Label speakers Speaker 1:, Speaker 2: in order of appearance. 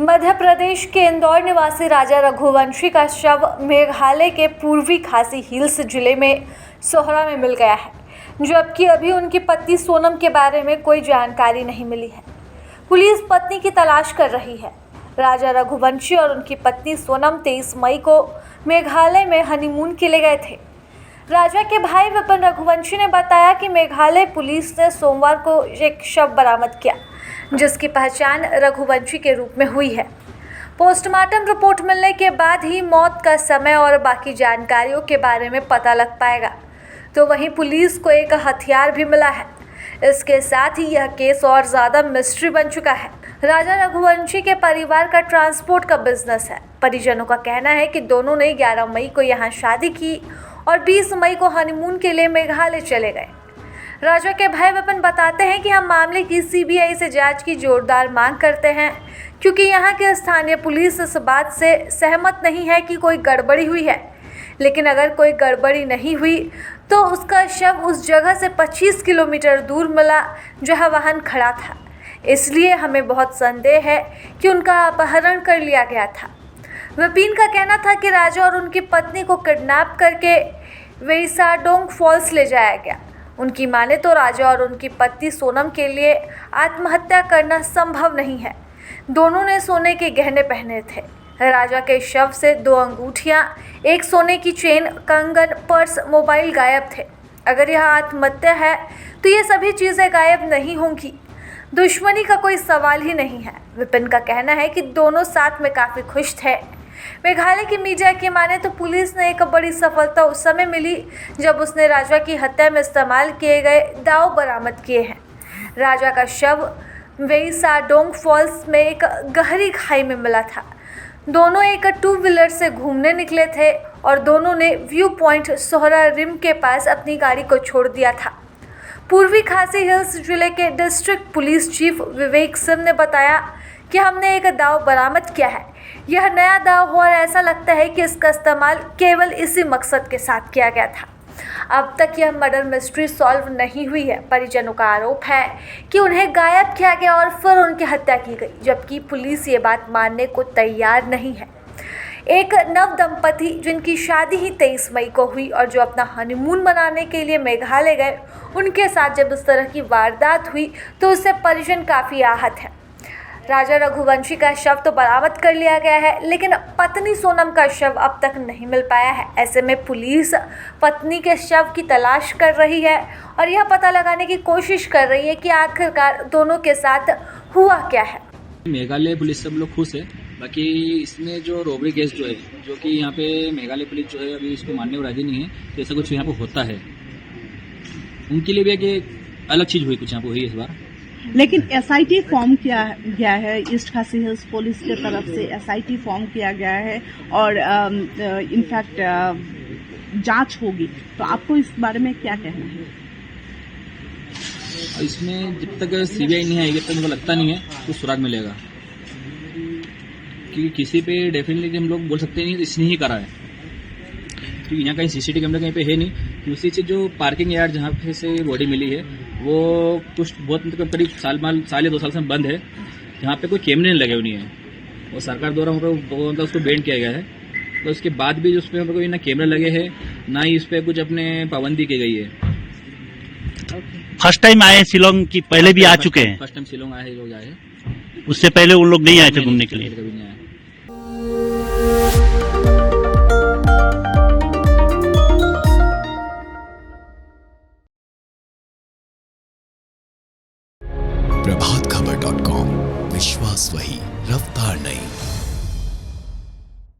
Speaker 1: मध्य प्रदेश के इंदौर निवासी राजा रघुवंशी का शव मेघालय के पूर्वी खासी हिल्स जिले में सोहरा में मिल गया है, जबकि अभी उनकी पत्नी सोनम के बारे में कोई जानकारी नहीं मिली है। पुलिस पत्नी की तलाश कर रही है। राजा रघुवंशी और उनकी पत्नी सोनम 23 मई को मेघालय में हनीमून के लिए गए थे। राजा के भाई विपिन रघुवंशी ने बताया कि मेघालय पुलिस ने सोमवार को एक शव बरामद किया, जिसकी पहचान रघुवंशी के रूप में हुई है। पोस्टमार्टम रिपोर्ट मिलने के बाद ही मौत का समय और बाकी जानकारियों के बारे में पता लग पाएगा। तो वहीं पुलिस को एक हथियार भी मिला है। इसके साथ ही यह केस और ज़्यादा मिस्ट्री बन चुका है। राजा रघुवंशी के परिवार का ट्रांसपोर्ट का बिजनेस है। परिजनों का कहना है कि दोनों ने 11 मई को यहाँ शादी की और 20 मई को हनीमून के लिए मेघालय चले गए। राजा के भाई विपिन बताते हैं कि हम मामले की सीबीआई से जांच की जोरदार मांग करते हैं, क्योंकि यहाँ के स्थानीय पुलिस इस बात से सहमत नहीं है कि कोई गड़बड़ी हुई है। लेकिन अगर कोई गड़बड़ी नहीं हुई तो उसका शव उस जगह से 25 किलोमीटर दूर मिला जहाँ वाहन खड़ा था। इसलिए हमें बहुत संदेह है कि उनका अपहरण कर लिया गया था। विपिन का कहना था कि राजा और उनकी पत्नी को किडनैप करके वेईसाडोंग फॉल्स ले जाया गया। उनकी माने तो राजा और उनकी पत्नी सोनम के लिए आत्महत्या करना संभव नहीं है। दोनों ने सोने के गहने पहने थे। राजा के शव से 2 अंगूठियां, एक सोने की चेन, कंगन, पर्स, मोबाइल गायब थे। अगर यह आत्महत्या है तो ये सभी चीज़ें गायब नहीं होंगी। दुश्मनी का कोई सवाल ही नहीं है। विपिन का कहना है कि दोनों साथ में काफ़ी खुश थे। मेघालय की मीडिया की माने तो पुलिस ने एक बड़ी सफलता उस समय मिली जब उसने राजा की हत्या में इस्तेमाल किए गए दाव बरामद किए हैं। राजा का शव वेईसाडोंग फॉल्स में एक गहरी खाई में मिला था। दोनों एक 2 व्हीलर से घूमने निकले थे और दोनों ने व्यू पॉइंट सोहरा रिम के पास अपनी गाड़ी को छोड़ दिया था। पूर्वी खासी हिल्स जिले के district police chief Vivek Singh ने बताया कि हमने एक दाव बरामद किया है। यह नया दाव हो और ऐसा लगता है कि इसका इस्तेमाल केवल इसी मकसद के साथ किया गया था। अब तक यह मर्डर मिस्ट्री सॉल्व नहीं हुई है। परिजनों का आरोप है कि उन्हें गायब किया गया और फिर उनकी हत्या की गई, जबकि पुलिस ये बात मानने को तैयार नहीं है। एक नव दंपति जिनकी शादी ही 23 मई को हुई और जो अपना हनीमून मनाने के लिए मेघालय गए, उनके साथ जब इस तरह की वारदात हुई तो उससे परिजन काफ़ी आहत है। राजा रघुवंशी का शव तो बरामद कर लिया गया है, लेकिन पत्नी सोनम का शव अब तक नहीं मिल पाया है। ऐसे में पुलिस पत्नी के शव की तलाश कर रही है और यह पता लगाने की कोशिश कर रही है कि आखिरकार दोनों के साथ हुआ क्या है।
Speaker 2: मेघालय पुलिस सब लोग खुश है। बाकी इसमें जो रॉबरी केस जो है, जो कि यहाँ पे मेघालय पुलिस जो है अभी इसको मानने को राजी नहीं है तो ऐसा कुछ यहाँ पे होता है। उनके लिए भी एक अलग चीज हुई, कुछ यहाँ पे हुई इस बार।
Speaker 3: लेकिन एसआईटी फॉर्म किया गया है ईस्ट खासी हिल्स पुलिस की तरफ से। एसआईटी फॉर्म किया गया है और इनफैक्ट जांच होगी। तो आपको इस बारे में क्या कहना है?
Speaker 2: इसमें जब तक सीबीआई नहीं आएगी तब तक मुझे लगता नहीं है तो सुराग मिलेगा, क्योंकि किसी पे डेफिनेटली हम लोग बोल सकते नहीं इसने ही करा है, क्योंकि यहाँ कहीं सीसीटीवी कैमरा कहीं पे है नहीं। दूसरी चीज जो पार्किंग यार्ड जहाँ पे से बॉडी मिली है वो कुछ बहुत मतलब करीब साल या 2 साल से बंद है, जहाँ पे कोई कैमरे नहीं लगे हुए नहीं है। और सरकार द्वारा मतलब उसको बैन किया गया है। तो उसके बाद भी उस पर कोई ना कैमरे लगे हैं ना ही इस पर कुछ अपने पाबंदी की गई है।
Speaker 4: फर्स्ट टाइम आए शिलोंग की? पहले भी आ चुके हैं?
Speaker 2: फर्स्ट टाइम शिलोंग आए लोग आए,
Speaker 4: उससे पहले उन लोग नहीं आए थे घूमने के लिए?
Speaker 2: कभी नहीं आए।
Speaker 5: प्रभातखबर.com, विश्वास वही, रफ्तार नहीं।